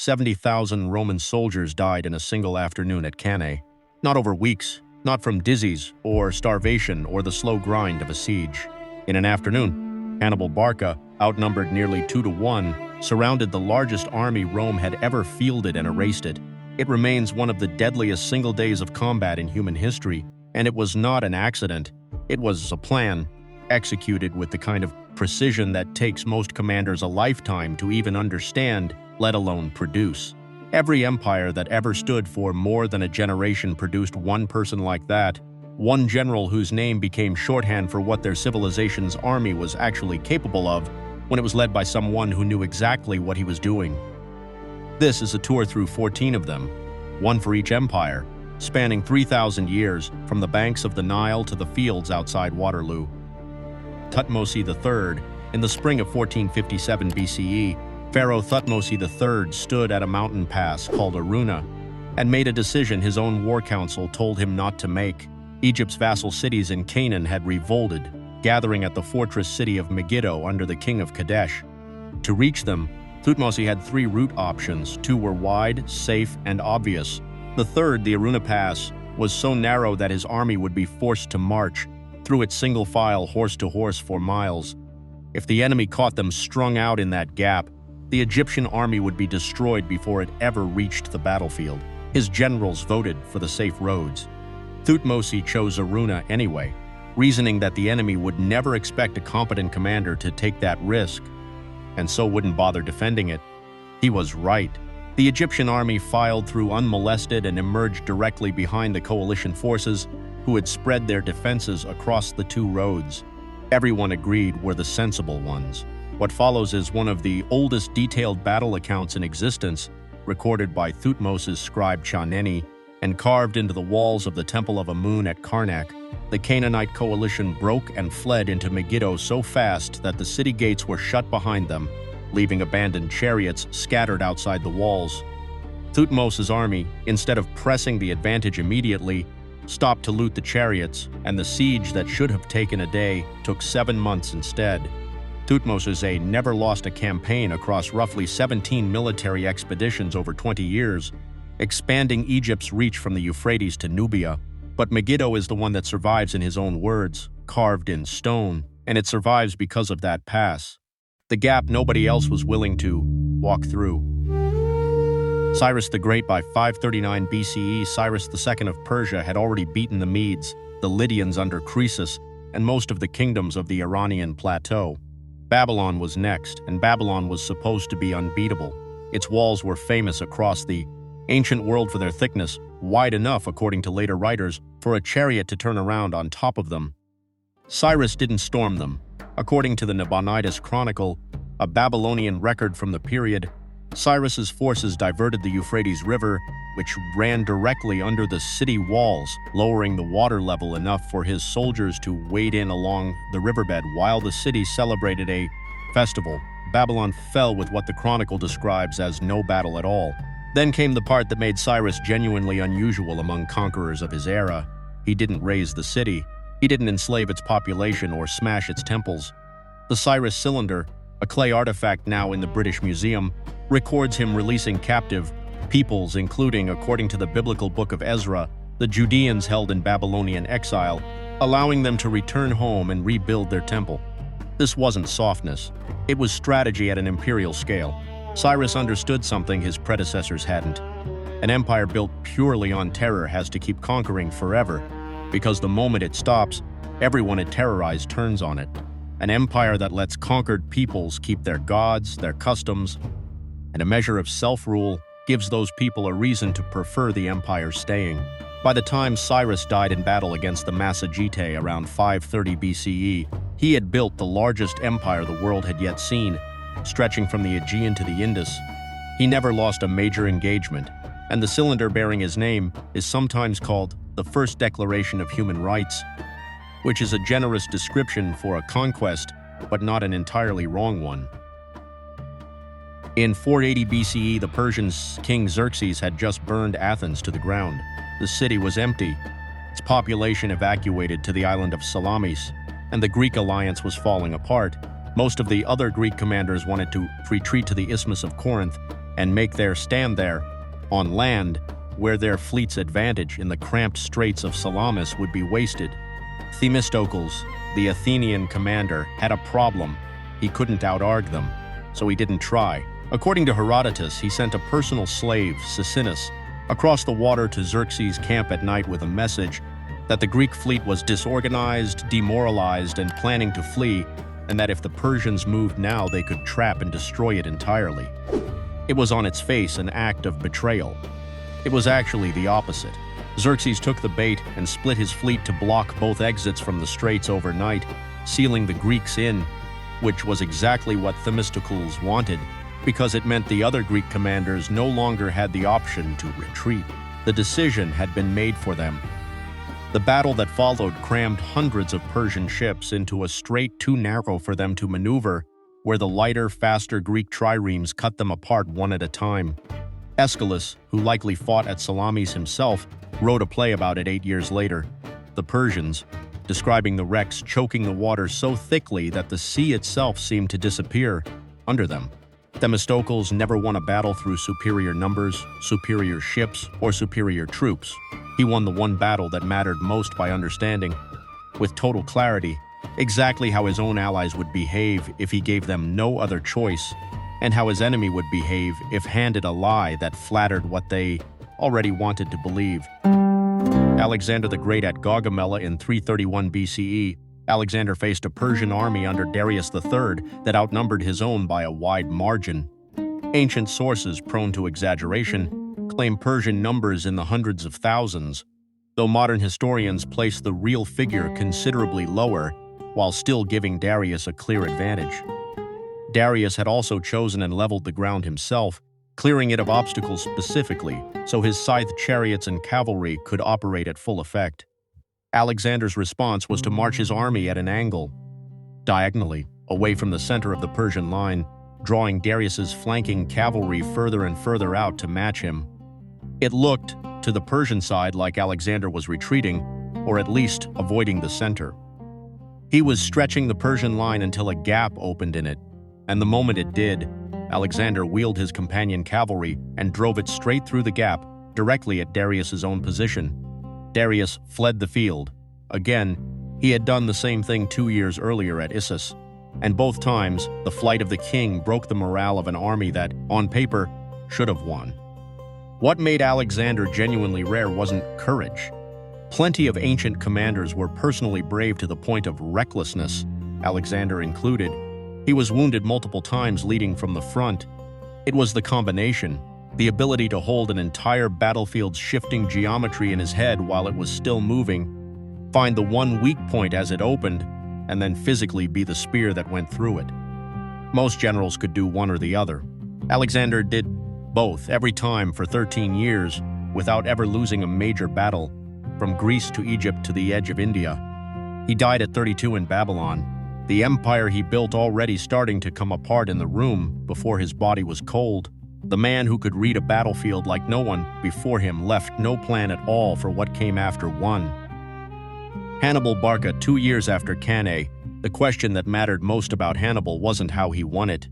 70,000 Roman soldiers died in a single afternoon at Cannae. Not over weeks, not from disease or starvation or the slow grind of a siege. In an afternoon, Hannibal Barca, outnumbered nearly 2 to 1, surrounded the largest army Rome had ever fielded and erased it. It remains one of the deadliest single days of combat in human history, and it was not an accident. It was a plan, executed with the kind of precision that takes most commanders a lifetime to even understand, let alone produce. Every empire that ever stood for more than a generation produced one person like that, one general whose name became shorthand for what their civilization's army was actually capable of when it was led by someone who knew exactly what he was doing. This is a tour through 14 of them, one for each empire, spanning 3,000 years from the banks of the Nile to the fields outside Waterloo. Thutmose III, in the spring of 1457 BCE, Pharaoh Thutmose III stood at a mountain pass called Aruna and made a decision his own war council told him not to make. Egypt's vassal cities in Canaan had revolted, gathering at the fortress city of Megiddo under the king of Kadesh. To reach them, Thutmose had 3 route options. 2 were wide, safe, and obvious. The third, the Aruna Pass, was so narrow that his army would be forced to march through it single file, horse to horse, for miles. If the enemy caught them strung out in that gap, the Egyptian army would be destroyed before it ever reached the battlefield. His generals voted for the safe roads. Thutmose chose Aruna anyway, reasoning that the enemy would never expect a competent commander to take that risk, and so wouldn't bother defending it. He was right. The Egyptian army filed through unmolested and emerged directly behind the coalition forces, who had spread their defenses across the 2 roads. Everyone agreed were the sensible ones. What follows is one of the oldest detailed battle accounts in existence, recorded by Thutmose's scribe Chaneni and carved into the walls of the Temple of Amun at Karnak. The Canaanite coalition broke and fled into Megiddo so fast that the city gates were shut behind them, leaving abandoned chariots scattered outside the walls. Thutmose's army, instead of pressing the advantage immediately, stopped to loot the chariots, and the siege that should have taken a day took 7 months instead. Thutmose never lost a campaign across roughly 17 military expeditions over 20 years, expanding Egypt's reach from the Euphrates to Nubia. But Megiddo is the one that survives in his own words, carved in stone, and it survives because of that pass. The gap nobody else was willing to walk through. Cyrus the Great, by 539 BCE, Cyrus II of Persia had already beaten the Medes, the Lydians under Croesus, and most of the kingdoms of the Iranian plateau. Babylon was next, and Babylon was supposed to be unbeatable. Its walls were famous across the ancient world for their thickness, wide enough, according to later writers, for a chariot to turn around on top of them. Cyrus didn't storm them. According to the Nabonidus Chronicle, a Babylonian record from the period, Cyrus's forces diverted the Euphrates River, which ran directly under the city walls, lowering the water level enough for his soldiers to wade in along the riverbed while the city celebrated a festival. Babylon fell with what the Chronicle describes as no battle at all. Then came the part that made Cyrus genuinely unusual among conquerors of his era. He didn't raze the city. He didn't enslave its population or smash its temples. The Cyrus Cylinder, a clay artifact now in the British Museum, records him releasing captive peoples, including, according to the biblical book of Ezra, the Judeans held in Babylonian exile, allowing them to return home and rebuild their temple. This wasn't softness. It was strategy at an imperial scale. Cyrus understood something his predecessors hadn't. An empire built purely on terror has to keep conquering forever, because the moment it stops, everyone it terrorized turns on it. An empire that lets conquered peoples keep their gods, their customs, and a measure of self-rule gives those people a reason to prefer the empire staying. By the time Cyrus died in battle against the Massagetae around 530 BCE, he had built the largest empire the world had yet seen, stretching from the Aegean to the Indus. He never lost a major engagement, and the cylinder bearing his name is sometimes called the First Declaration of Human Rights, which is a generous description for a conquest, but not an entirely wrong one. In 480 BCE, the Persian king Xerxes had just burned Athens to the ground. The city was empty, its population evacuated to the island of Salamis, and the Greek alliance was falling apart. Most of the other Greek commanders wanted to retreat to the Isthmus of Corinth, and make their stand there. On land, where their fleet's advantage in the cramped straits of Salamis would be wasted. Themistocles, the Athenian commander, had a problem. He couldn't outargue them, so he didn't try. According to Herodotus, he sent a personal slave, Sisinus, across the water to Xerxes' camp at night with a message that the Greek fleet was disorganized, demoralized, and planning to flee, and that if the Persians moved now, they could trap and destroy it entirely. It was on its face an act of betrayal. It was actually the opposite. Xerxes took the bait and split his fleet to block both exits from the straits overnight, sealing the Greeks in, which was exactly what Themistocles wanted, because it meant the other Greek commanders no longer had the option to retreat. The decision had been made for them. The battle that followed crammed hundreds of Persian ships into a strait too narrow for them to maneuver, where the lighter, faster Greek triremes cut them apart one at a time. Aeschylus, who likely fought at Salamis himself, wrote a play about it 8 years later. The Persians, describing the wrecks choking the water so thickly that the sea itself seemed to disappear under them. Themistocles never won a battle through superior numbers, superior ships, or superior troops. He won the one battle that mattered most by understanding, with total clarity, exactly how his own allies would behave if he gave them no other choice, and how his enemy would behave if handed a lie that flattered what they already wanted to believe. Alexander the Great at Gaugamela in 331 BCE, Alexander faced a Persian army under Darius III that outnumbered his own by a wide margin. Ancient sources, prone to exaggeration, claim Persian numbers in the hundreds of thousands, though modern historians place the real figure considerably lower, while still giving Darius a clear advantage. Darius had also chosen and leveled the ground himself, clearing it of obstacles specifically, so his scythe chariots and cavalry could operate at full effect. Alexander's response was to march his army at an angle, diagonally, away from the center of the Persian line, drawing Darius's flanking cavalry further and further out to match him. It looked, to the Persian side, like Alexander was retreating, or at least avoiding the center. He was stretching the Persian line until a gap opened in it, and the moment it did, Alexander wheeled his companion cavalry and drove it straight through the gap, directly at Darius's own position. Darius fled the field. Again, he had done the same thing 2 years earlier at Issus, and both times, the flight of the king broke the morale of an army that, on paper, should have won. What made Alexander genuinely rare wasn't courage. Plenty of ancient commanders were personally brave to the point of recklessness, Alexander included. He was wounded multiple times leading from the front. It was the combination, the ability to hold an entire battlefield's shifting geometry in his head while it was still moving, find the one weak point as it opened, and then physically be the spear that went through it. Most generals could do one or the other. Alexander did both every time for 13 years without ever losing a major battle, from Greece to Egypt to the edge of India. He died at 32 in Babylon, the empire he built already starting to come apart in the room before his body was cold. The man who could read a battlefield like no one before him left no plan at all for what came after one. Hannibal Barca, 2 years after Cannae, the question that mattered most about Hannibal wasn't how he won it.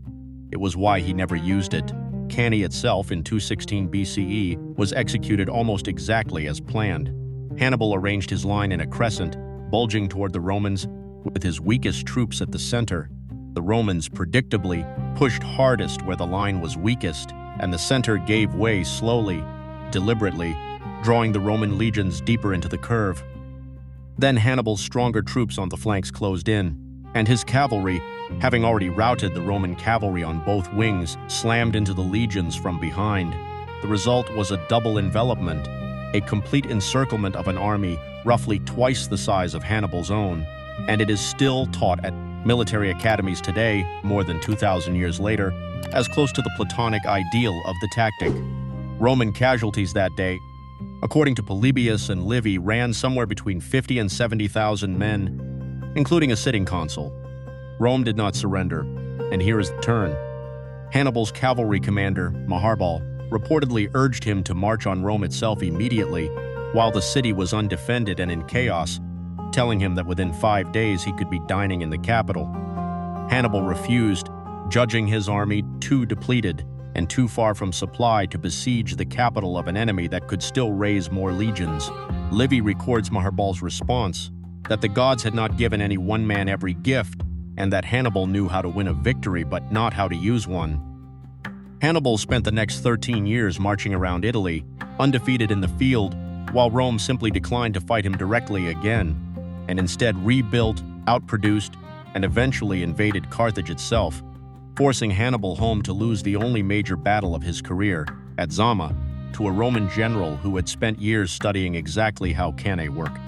It was why he never used it. Cannae itself, in 216 BCE, was executed almost exactly as planned. Hannibal arranged his line in a crescent, bulging toward the Romans, with his weakest troops at the center. The Romans, predictably, pushed hardest where the line was weakest, and the center gave way slowly, deliberately, drawing the Roman legions deeper into the curve. Then Hannibal's stronger troops on the flanks closed in, and his cavalry, having already routed the Roman cavalry on both wings, slammed into the legions from behind. The result was a double envelopment, a complete encirclement of an army roughly twice the size of Hannibal's own, and it is still taught at military academies today, more than 2,000 years later, as close to the Platonic ideal of the tactic. Roman casualties that day, according to Polybius and Livy, ran somewhere between 50 and 70,000 men, including a sitting consul. Rome did not surrender, and here is the turn. Hannibal's cavalry commander, Maharbal, reportedly urged him to march on Rome itself immediately, while the city was undefended and in chaos, telling him that within 5 days he could be dining in the capital. Hannibal refused, judging his army too depleted. and too far from supply to besiege the capital of an enemy that could still raise more legions. Livy records Maharbal's response, that the gods had not given any one man every gift, and that Hannibal knew how to win a victory but not how to use one. Hannibal spent the next 13 years marching around Italy, undefeated in the field, while Rome simply declined to fight him directly again, and instead rebuilt, outproduced, and eventually invaded Carthage itself, forcing Hannibal home to lose the only major battle of his career, at Zama, to a Roman general who had spent years studying exactly how Cannae worked.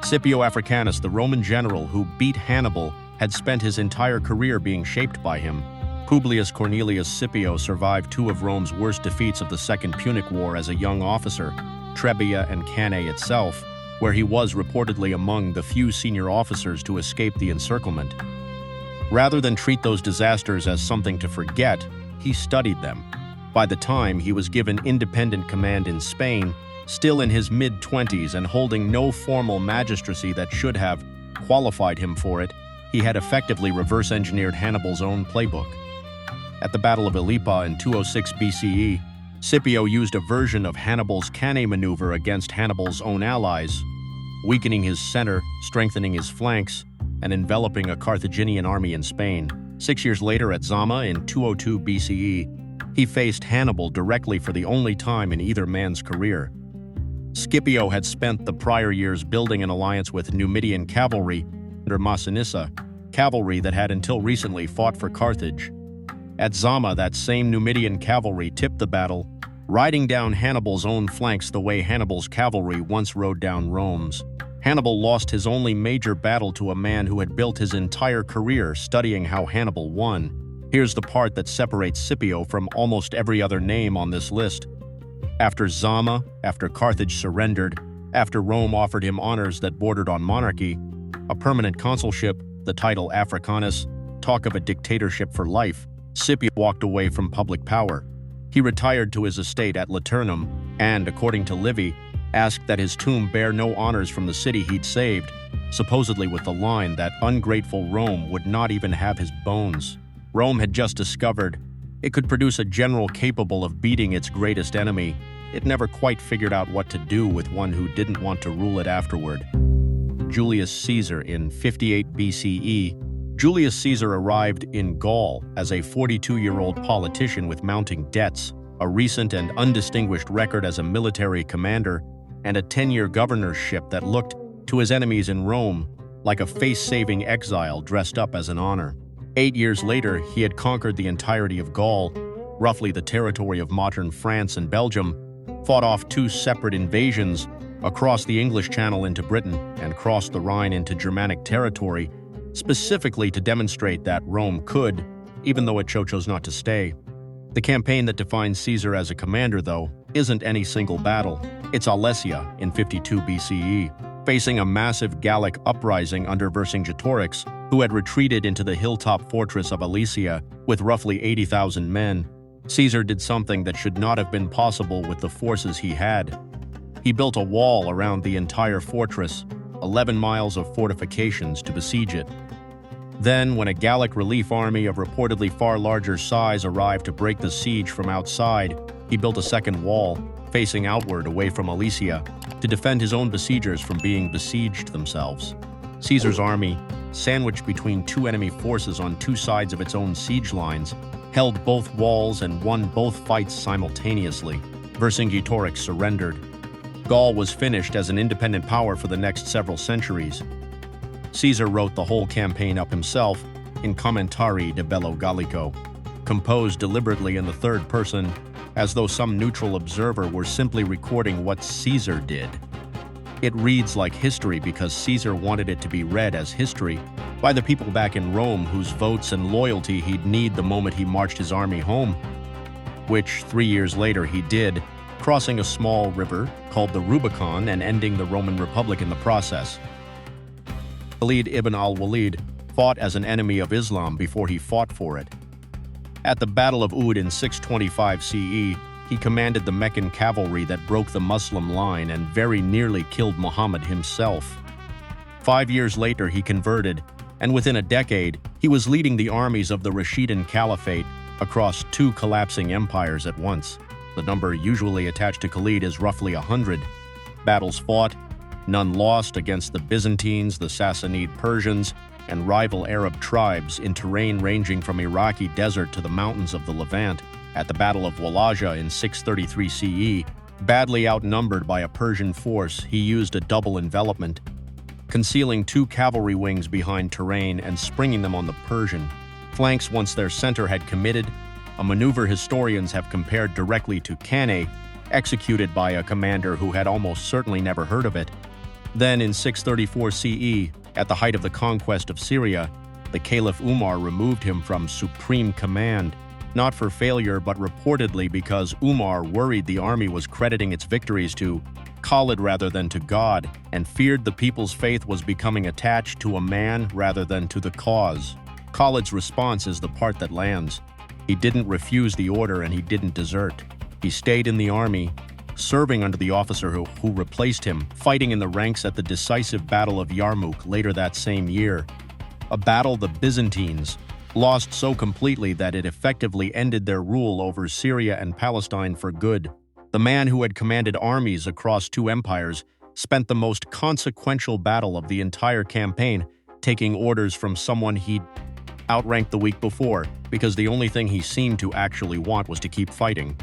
Scipio Africanus, the Roman general who beat Hannibal, had spent his entire career being shaped by him. Publius Cornelius Scipio survived two of Rome's worst defeats of the Second Punic War as a young officer, Trebia and Cannae itself, where he was reportedly among the few senior officers to escape the encirclement. Rather than treat those disasters as something to forget, he studied them. By the time he was given independent command in Spain, still in his mid-20s and holding no formal magistracy that should have qualified him for it, he had effectively reverse-engineered Hannibal's own playbook. At the Battle of Ilipa in 206 BCE, Scipio used a version of Hannibal's Cannae maneuver against Hannibal's own allies, weakening his center, strengthening his flanks, and enveloping a Carthaginian army in Spain. 6 years later at Zama in 202 BCE, he faced Hannibal directly for the only time in either man's career. Scipio had spent the prior years building an alliance with Numidian cavalry under Massinissa, cavalry that had until recently fought for Carthage. At Zama, that same Numidian cavalry tipped the battle, riding down Hannibal's own flanks the way Hannibal's cavalry once rode down Rome's. Hannibal lost his only major battle to a man who had built his entire career studying how Hannibal won. Here's the part that separates Scipio from almost every other name on this list. After Zama, after Carthage surrendered, after Rome offered him honors that bordered on monarchy, a permanent consulship, the title Africanus, talk of a dictatorship for life, Scipio walked away from public power. He retired to his estate at Laternum and, according to Livy, asked that his tomb bear no honors from the city he'd saved, supposedly with the line that ungrateful Rome would not even have his bones. Rome had just discovered it could produce a general capable of beating its greatest enemy. It never quite figured out what to do with one who didn't want to rule it afterward. Julius Caesar in 58 BCE. Julius Caesar arrived in Gaul as a 42-year-old politician with mounting debts, a recent and undistinguished record as a military commander, and a 10-year governorship that looked, to his enemies in Rome, like a face-saving exile dressed up as an honor. 8 years later, he had conquered the entirety of Gaul, roughly the territory of modern France and Belgium, fought off two separate invasions across the English Channel into Britain and crossed the Rhine into Germanic territory, specifically to demonstrate that Rome could, even though it chose not to stay. The campaign that defines Caesar as a commander, though, isn't any single battle. It's Alesia in 52 BCE, facing a massive Gallic uprising under Vercingetorix, who had retreated into the hilltop fortress of Alesia with roughly 80,000 men. Caesar did something that should not have been possible with the forces he had. He built a wall around the entire fortress, 11 miles of fortifications to besiege it. Then, when a Gallic relief army of reportedly far larger size arrived to break the siege from outside, he built a second wall, facing outward away from Alesia, to defend his own besiegers from being besieged themselves. Caesar's army, sandwiched between two enemy forces on two sides of its own siege lines, held both walls and won both fights simultaneously. Vercingetorix surrendered. Gaul was finished as an independent power for the next several centuries. Caesar wrote the whole campaign up himself in Commentari de Bello Gallico, composed deliberately in the third person, as though some neutral observer were simply recording what Caesar did. It reads like history because Caesar wanted it to be read as history by the people back in Rome whose votes and loyalty he'd need the moment he marched his army home, which 3 years later he did, crossing a small river called the Rubicon and ending the Roman Republic in the process. Khalid ibn al-Walid fought as an enemy of Islam before he fought for it. At the Battle of Uhud in 625 CE, he commanded the Meccan cavalry that broke the Muslim line and very nearly killed Muhammad himself. 5 years later, he converted, and within a decade, he was leading the armies of the Rashidun Caliphate, across two collapsing empires at once. The number usually attached to Khalid is roughly 100. Battles fought, none lost against the Byzantines, the Sassanid Persians, and rival Arab tribes in terrain ranging from Iraqi desert to the mountains of the Levant. At the Battle of Walaja in 633 CE, badly outnumbered by a Persian force, he used a double envelopment, concealing two cavalry wings behind terrain and springing them on the Persian flanks once their center had committed, a maneuver historians have compared directly to Cannae, executed by a commander who had almost certainly never heard of it. Then in 634 CE, at the height of the conquest of Syria, the Caliph Umar removed him from supreme command, not for failure but reportedly because Umar worried the army was crediting its victories to Khalid rather than to God, and feared the people's faith was becoming attached to a man rather than to the cause. Khalid's response is the part that lands. He didn't refuse the order and he didn't desert. He stayed in the army, serving under the officer who replaced him, fighting in the ranks at the decisive Battle of Yarmouk later that same year. A battle the Byzantines lost so completely that it effectively ended their rule over Syria and Palestine for good. The man who had commanded armies across two empires spent the most consequential battle of the entire campaign, taking orders from someone he'd outranked the week before, because the only thing he seemed to actually want was to keep fighting.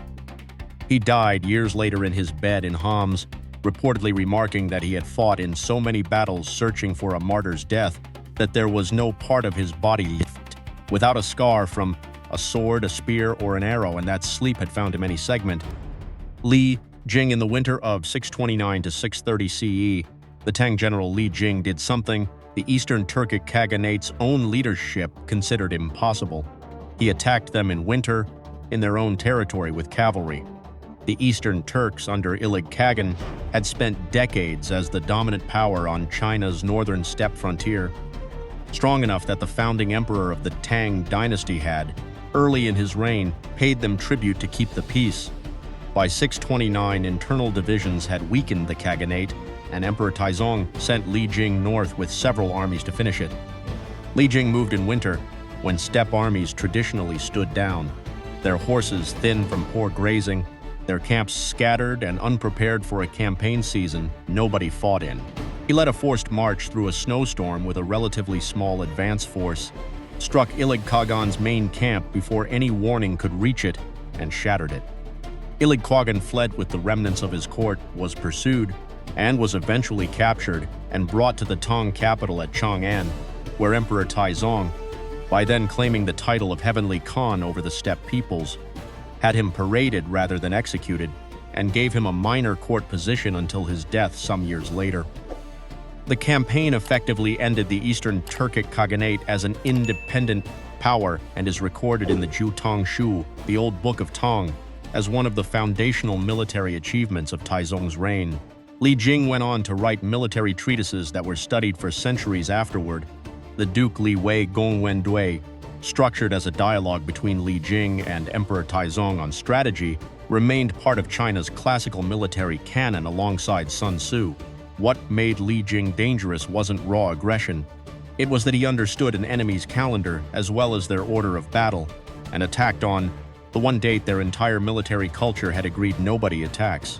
He died years later in his bed in Homs, reportedly remarking that he had fought in so many battles searching for a martyr's death that there was no part of his body left without a scar from a sword, a spear, or an arrow, and that sleep had found him any segment. Li Jing in the winter of 629 to 630 CE, the Tang general Li Jing did something the Eastern Turkic Khaganate's own leadership considered impossible. He attacked them in winter, in their own territory with cavalry. The Eastern Turks under Ilig Khagan had spent decades as the dominant power on China's northern steppe frontier, strong enough that the founding emperor of the Tang dynasty had, early in his reign, paid them tribute to keep the peace. By 629, internal divisions had weakened the Khaganate, and Emperor Taizong sent Li Jing north with several armies to finish it. Li Jing moved in winter, when steppe armies traditionally stood down, their horses thin from poor grazing, their camps scattered and unprepared for a campaign season nobody fought in. He led a forced march through a snowstorm with a relatively small advance force, struck Ilig Khagan's main camp before any warning could reach it, and shattered it. Ilig Khagan fled with the remnants of his court, was pursued, and was eventually captured and brought to the Tang capital at Chang'an, where Emperor Taizong, by then claiming the title of Heavenly Khan over the steppe peoples, had him paraded rather than executed, and gave him a minor court position until his death some years later. The campaign effectively ended the Eastern Turkic Khaganate as an independent power and is recorded in the Ju Tang Shu, the Old Book of Tang, as one of the foundational military achievements of Taizong's reign. Li Jing went on to write military treatises that were studied for centuries afterward. The Duke Li Wei Gongwen Dui, structured as a dialogue between Li Jing and Emperor Taizong on strategy, remained part of China's classical military canon alongside Sun Tzu. What made Li Jing dangerous wasn't raw aggression. It was that he understood an enemy's calendar as well as their order of battle, and attacked on the one date their entire military culture had agreed nobody attacks.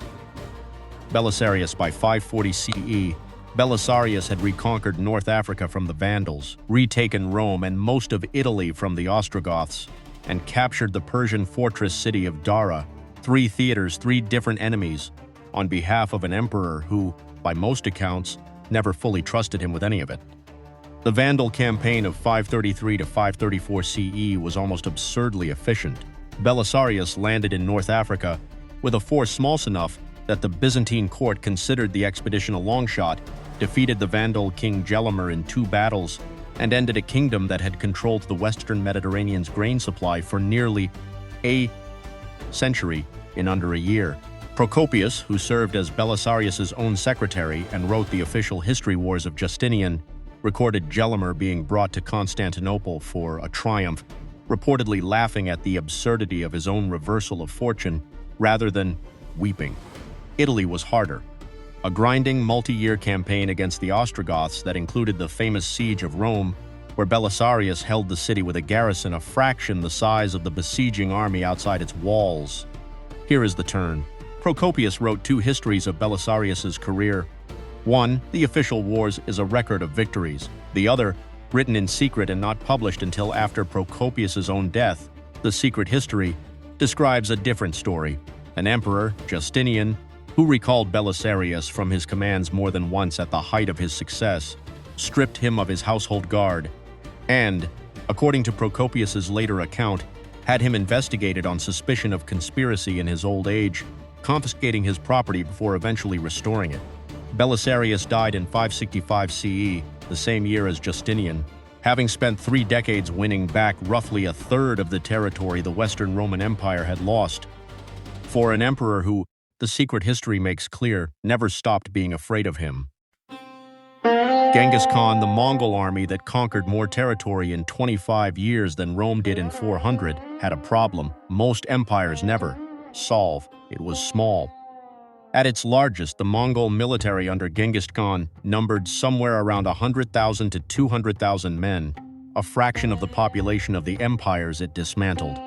Belisarius by 540 CE, Belisarius had reconquered North Africa from the Vandals, retaken Rome and most of Italy from the Ostrogoths, and captured the Persian fortress city of Dara, 3 theaters, 3 different enemies, on behalf of an emperor who, by most accounts, never fully trusted him with any of it. The Vandal campaign of 533 to 534 CE was almost absurdly efficient. Belisarius landed in North Africa with a force small enough that the Byzantine court considered the expedition a long shot, defeated the Vandal king Gelimer in 2 battles, and ended a kingdom that had controlled the Western Mediterranean's grain supply for nearly a century in under a year. Procopius, who served as Belisarius's own secretary and wrote the official history wars of Justinian, recorded Gelimer being brought to Constantinople for a triumph, reportedly laughing at the absurdity of his own reversal of fortune rather than weeping. Italy was harder. A grinding multi-year campaign against the Ostrogoths that included the famous siege of Rome where Belisarius held the city with a garrison a fraction the size of the besieging army outside its walls. Here is the turn. Procopius wrote two histories of Belisarius's career. One, the official wars, is a record of victories. The other, written in secret and not published until after Procopius's own death, the secret history, describes a different story. An emperor, Justinian, who recalled Belisarius from his commands more than once at the height of his success, stripped him of his household guard, and, according to Procopius's later account, had him investigated on suspicion of conspiracy in his old age, confiscating his property before eventually restoring it. Belisarius died in 565 CE, the same year as Justinian, having spent 3 decades winning back roughly a third of the territory the Western Roman Empire had lost. For an emperor who, the secret history makes clear, never stopped being afraid of him. Genghis Khan, the Mongol army that conquered more territory in 25 years than Rome did in 400, had a problem most empires never solve. It was small. At its largest, the Mongol military under Genghis Khan numbered somewhere around 100,000 to 200,000 men, a fraction of the population of the empires it dismantled.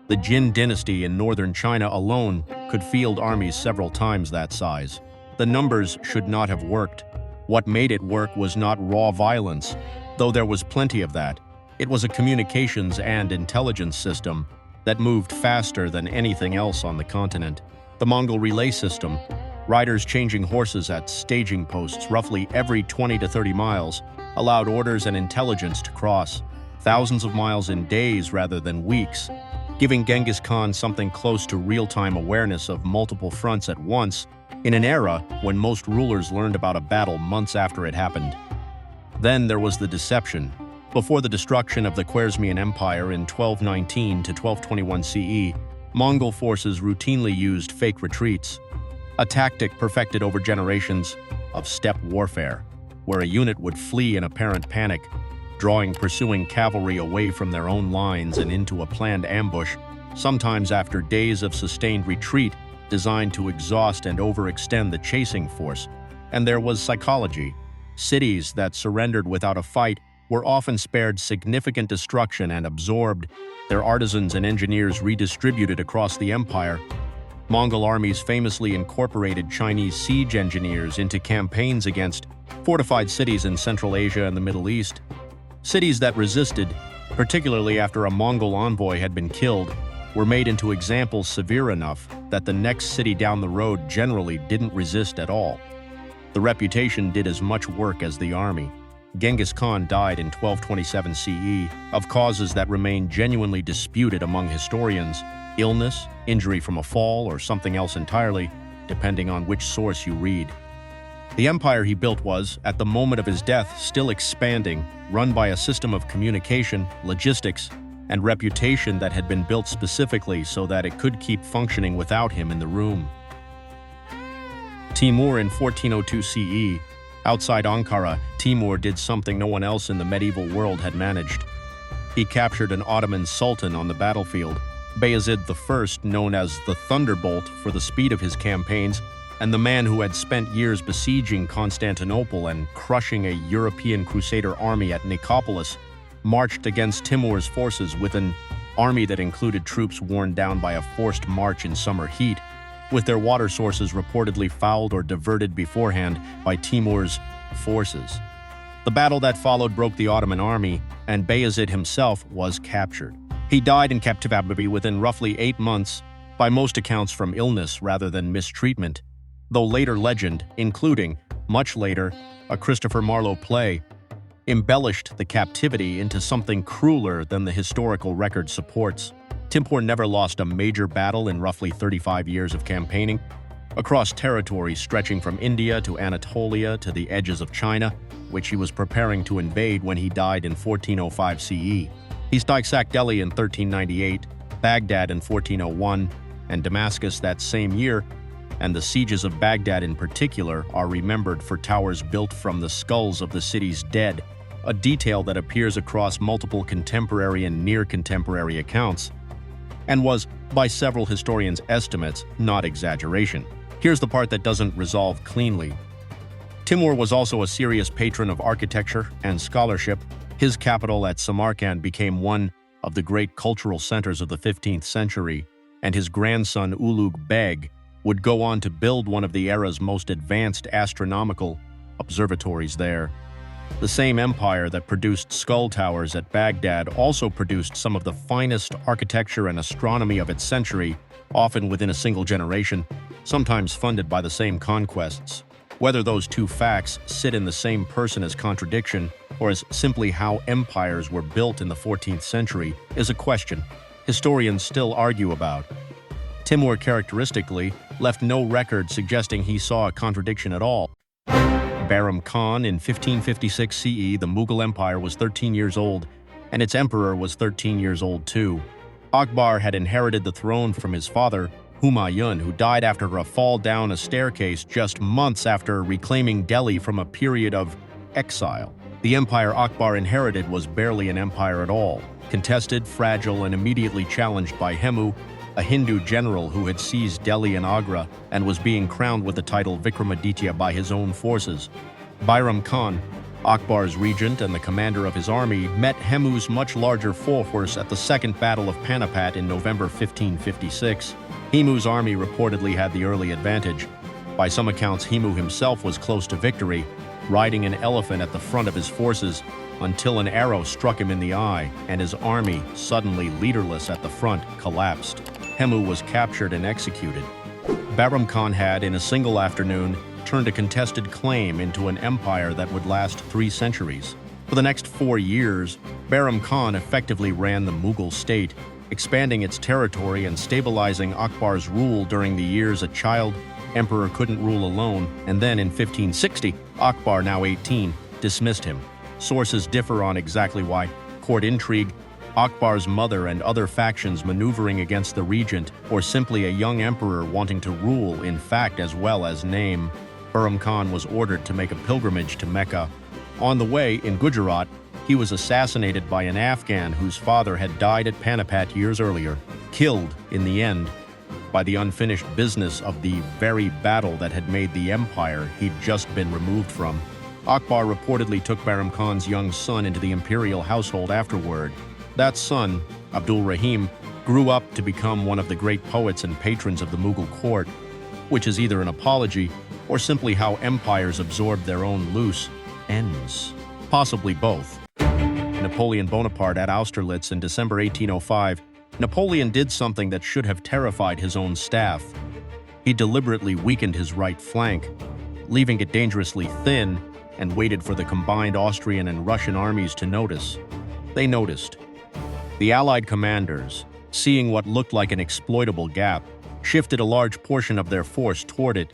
The Jin dynasty in northern China alone could field armies several times that size. The numbers should not have worked. What made it work was not raw violence, though there was plenty of that. It was a communications and intelligence system that moved faster than anything else on the continent. The Mongol relay system, riders changing horses at staging posts roughly every 20 to 30 miles, allowed orders and intelligence to cross thousands of miles in days rather than weeks, giving Genghis Khan something close to real-time awareness of multiple fronts at once in an era when most rulers learned about a battle months after it happened. Then there was the deception. Before the destruction of the Khwarezmian Empire in 1219 to 1221 CE, Mongol forces routinely used fake retreats, a tactic perfected over generations of steppe warfare, where a unit would flee in apparent panic, drawing pursuing cavalry away from their own lines and into a planned ambush, sometimes after days of sustained retreat designed to exhaust and overextend the chasing force. And there was psychology. Cities that surrendered without a fight were often spared significant destruction and absorbed, their artisans and engineers redistributed across the empire. Mongol armies famously incorporated Chinese siege engineers into campaigns against fortified cities in Central Asia and the Middle East. Cities that resisted, particularly after a Mongol envoy had been killed, were made into examples severe enough that the next city down the road generally didn't resist at all. The reputation did as much work as the army. Genghis Khan died in 1227 CE of causes that remain genuinely disputed among historians: illness, injury from a fall, or something else entirely, depending on which source you read. The empire he built was, at the moment of his death, still expanding, run by a system of communication, logistics, and reputation that had been built specifically so that it could keep functioning without him in the room. Timur in 1402 CE. Outside Ankara, Timur did something no one else in the medieval world had managed. He captured an Ottoman sultan on the battlefield, Bayezid I, known as the Thunderbolt for the speed of his campaigns, and the man who had spent years besieging Constantinople and crushing a European crusader army at Nicopolis, marched against Timur's forces with an army that included troops worn down by a forced march in summer heat, with their water sources reportedly fouled or diverted beforehand by Timur's forces. The battle that followed broke the Ottoman army, and Bayezid himself was captured. He died in captivity within roughly 8 months, by most accounts from illness rather than mistreatment, though later legend, including, much later, a Christopher Marlowe play, embellished the captivity into something crueler than the historical record supports. Timur never lost a major battle in roughly 35 years of campaigning, across territories stretching from India to Anatolia to the edges of China, which he was preparing to invade when he died in 1405 CE. He sacked Delhi in 1398, Baghdad in 1401, and Damascus that same year, and the sieges of Baghdad in particular are remembered for towers built from the skulls of the city's dead, a detail that appears across multiple contemporary and near-contemporary accounts, and was, by several historians' estimates, not exaggeration. Here's the part that doesn't resolve cleanly. Timur was also a serious patron of architecture and scholarship, His capital at Samarkand became one of the great cultural centers of the 15th century, and his grandson Ulugh Beg would go on to build one of the era's most advanced astronomical observatories there. The same empire that produced skull towers at Baghdad also produced some of the finest architecture and astronomy of its century, often within a single generation, sometimes funded by the same conquests. Whether those two facts sit in the same person as contradiction or as simply how empires were built in the 14th century is a question historians still argue about. Timur characteristically left no record suggesting he saw a contradiction at all. Bahram Khan in 1556 CE, the Mughal Empire was 13 years old, and its emperor was 13 years old too. Akbar had inherited the throne from his father, Humayun, who died after a fall down a staircase just months after reclaiming Delhi from a period of exile. The empire Akbar inherited was barely an empire at all, contested, fragile, and immediately challenged by Hemu, a Hindu general who had seized Delhi and Agra and was being crowned with the title Vikramaditya by his own forces. Bahram Khan, Akbar's regent and the commander of his army, met Hemu's much larger force at the Second Battle of Panipat in November 1556. Hemu's army reportedly had the early advantage. By some accounts, Hemu himself was close to victory, riding an elephant at the front of his forces until an arrow struck him in the eye and his army, suddenly leaderless at the front, collapsed. Hemu was captured and executed. Bahram Khan had, in a single afternoon, turned a contested claim into an empire that would last 3 centuries. For the next 4 years, Bahram Khan effectively ran the Mughal state, expanding its territory and stabilizing Akbar's rule during the years a child emperor couldn't rule alone, and then in 1560, Akbar, now 18, dismissed him. Sources differ on exactly why: court intrigue, Akbar's mother and other factions maneuvering against the regent, or simply a young emperor wanting to rule in fact as well as name. Bahram Khan was ordered to make a pilgrimage to Mecca. On the way, in Gujarat, he was assassinated by an Afghan whose father had died at Panipat years earlier, killed, in the end, by the unfinished business of the very battle that had made the empire he'd just been removed from. Akbar reportedly took Bahram Khan's young son into the imperial household afterward. That son, Abdul Rahim, grew up to become one of the great poets and patrons of the Mughal court, which is either an apology or simply how empires absorb their own loose ends. Possibly both. Napoleon Bonaparte at Austerlitz in December 1805, Napoleon did something that should have terrified his own staff. He deliberately weakened his right flank, leaving it dangerously thin, and waited for the combined Austrian and Russian armies to notice. They noticed. The Allied commanders, seeing what looked like an exploitable gap, shifted a large portion of their force toward it,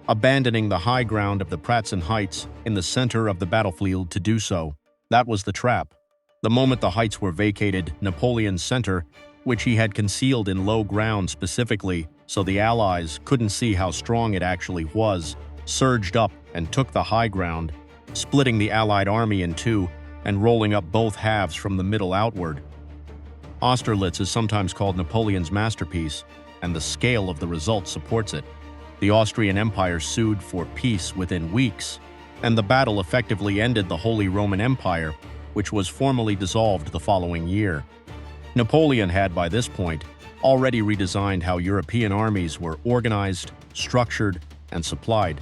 abandoning the high ground of the Pratzen Heights in the center of the battlefield to do so. That was the trap. The moment the heights were vacated, Napoleon's center, which he had concealed in low ground specifically so the Allies couldn't see how strong it actually was, surged up and took the high ground, splitting the Allied army in two and rolling up both halves from the middle outward. Austerlitz is sometimes called Napoleon's masterpiece, and the scale of the result supports it. The Austrian Empire sued for peace within weeks, and the battle effectively ended the Holy Roman Empire, which was formally dissolved the following year. Napoleon had, by this point, already redesigned how European armies were organized, structured, and supplied.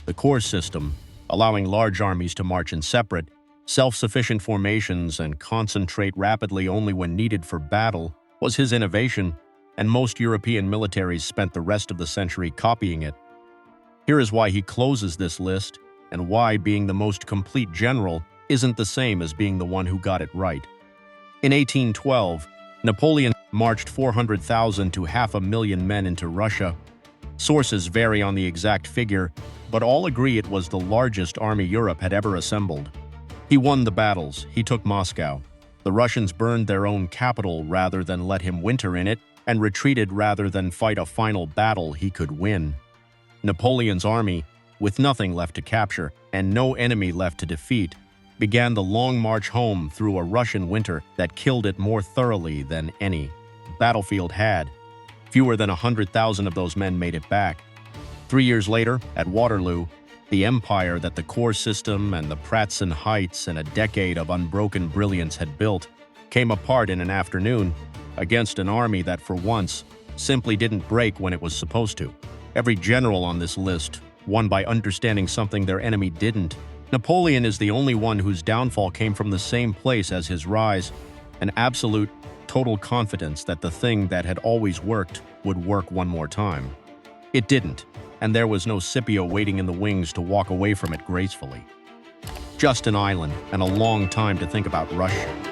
The corps system, allowing large armies to march in separate, self-sufficient formations and concentrate rapidly only when needed for battle, was his innovation, and most European militaries spent the rest of the century copying it. Here is why he closes this list, and why being the most complete general isn't the same as being the one who got it right. In 1812, Napoleon marched 400,000 to 500,000 men into Russia. Sources vary on the exact figure, but all agree it was the largest army Europe had ever assembled. He won the battles. He took Moscow. The Russians burned their own capital rather than let him winter in it, and retreated rather than fight a final battle he could win. Napoleon's army, with nothing left to capture and no enemy left to defeat, began the long march home through a Russian winter that killed it more thoroughly than any battlefield had. Fewer than 100,000 of those men made it back. 3 years later, at Waterloo, The empire that the core system and the Pratzen Heights and a decade of unbroken brilliance had built came apart in an afternoon against an army that, for once, simply didn't break when it was supposed to. Every general on this list won by understanding something their enemy didn't. Napoleon is the only one whose downfall came from the same place as his rise, an absolute, total confidence that the thing that had always worked would work one more time. It didn't, and there was no Scipio waiting in the wings to walk away from it gracefully. Just an island and a long time to think about Russia.